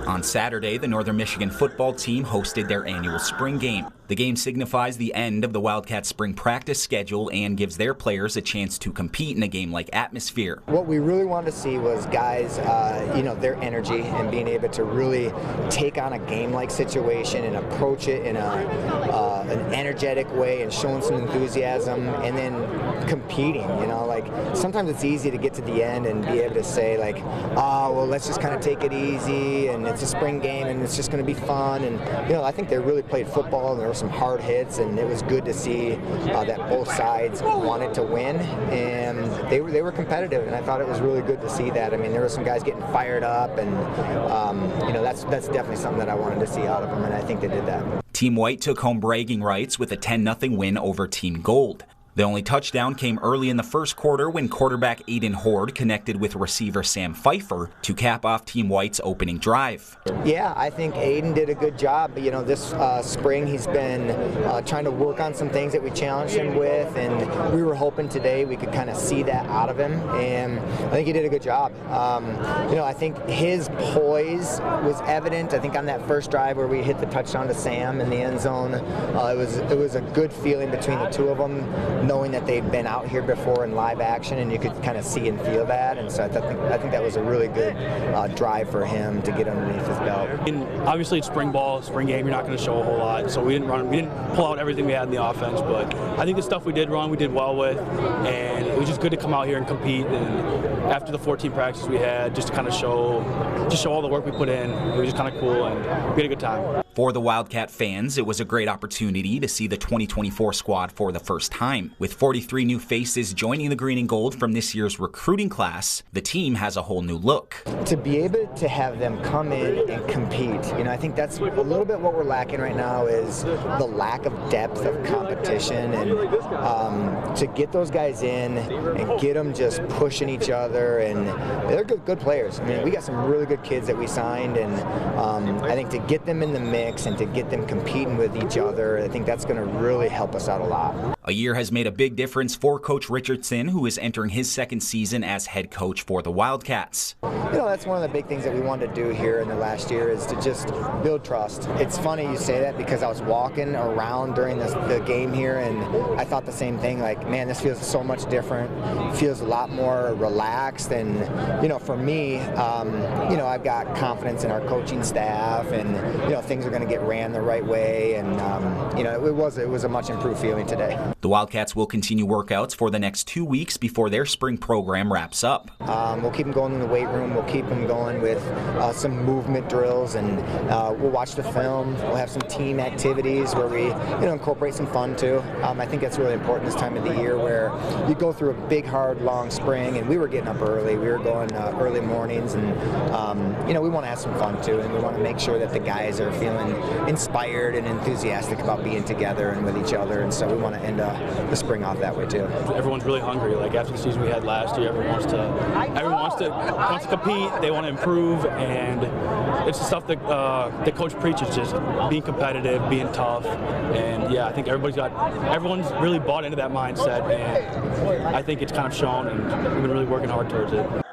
On Saturday, the Northern Michigan football team hosted their annual spring game. The game signifies the end of the Wildcats' spring practice schedule and gives their players a chance to compete in a game-like atmosphere. What we really wanted to see was guys, their energy and being able to really take on a game-like situation and approach it in an energetic way and showing some enthusiasm and then competing. Sometimes it's easy to get to the end and be able to say let's just kind of take it easy and it's a spring game and it's just going to be fun. And I think they really played football and there were some hard hits, and it was good to see that both sides wanted to win and they were competitive, and I thought it was really good to see that. I mean, there were some guys getting fired up, and that's definitely something that I wanted to see out of them, and I think they did that. Team White took home bragging rights with a 10-0 win over Team Gold. The only touchdown came early in the first quarter when quarterback Aiden Horde connected with receiver Sam Pfeiffer to cap off Team White's opening drive. Yeah, I think Aiden did a good job. This spring he's been trying to work on some things that we challenged him with, and we were hoping today we could kind of see that out of him, and I think he did a good job. I think his poise was evident. I think on that first drive where we hit the touchdown to Sam in the end zone, it was a good feeling between the two of them, knowing that they'd been out here before in live action, and you could kind of see and feel that. And so I think that was a really good drive for him to get underneath his belt. And obviously it's spring ball, spring game, you're not going to show a whole lot, so we didn't pull out everything we had in the offense, but I think the stuff we did run, we did well with, and it was just good to come out here and compete. And after the 14 practices we had, just to kind of show all the work we put in, it was just kind of cool, and we had a good time. For the Wildcat fans, it was a great opportunity to see the 2024 squad for the first time. With 43 new faces joining the Green and Gold from this year's recruiting class, the team has a whole new look. To be able to have them come in and compete, I think that's a little bit what we're lacking right now, is the lack of depth of competition, and to get those guys in and get them just pushing each other, and they're good players. I mean, we got some really good kids that we signed, and I think to get them in the mix and to get them competing with each other, I think that's going to really help us out a lot. A year has made a big difference for Coach Richardson, who is entering his second season as head coach for the Wildcats. That's one of the big things that we wanted to do here in the last year, is to just build trust. It's funny you say that, because I was walking around during the game here and I thought the same thing, man, this feels so much different. It feels a lot more relaxed, and for me, I've got confidence in our coaching staff, and things are going to get ran the right way, and it was a much improved feeling today. The Wildcats will continue workouts for the next 2 weeks before their spring program wraps up. We'll keep them going in the weight room. We'll keep them going with some movement drills, and we'll watch the film. We'll have some team activities where we incorporate some fun too. I think that's really important this time of the year, where you go through a big, hard, long spring, and we were getting up early. We were going early mornings, and we want to have some fun too, and we want to make sure that the guys are feeling inspired and enthusiastic about being together and with each other, and so we want to end the spring off that way too. Everyone's really hungry. After the season we had last year, everyone wants to compete. They want to improve, and it's the stuff that the coach preaches: just being competitive, being tough, and yeah, I think everyone's really bought into that mindset, and I think it's kind of shown, and we've been really working hard towards it.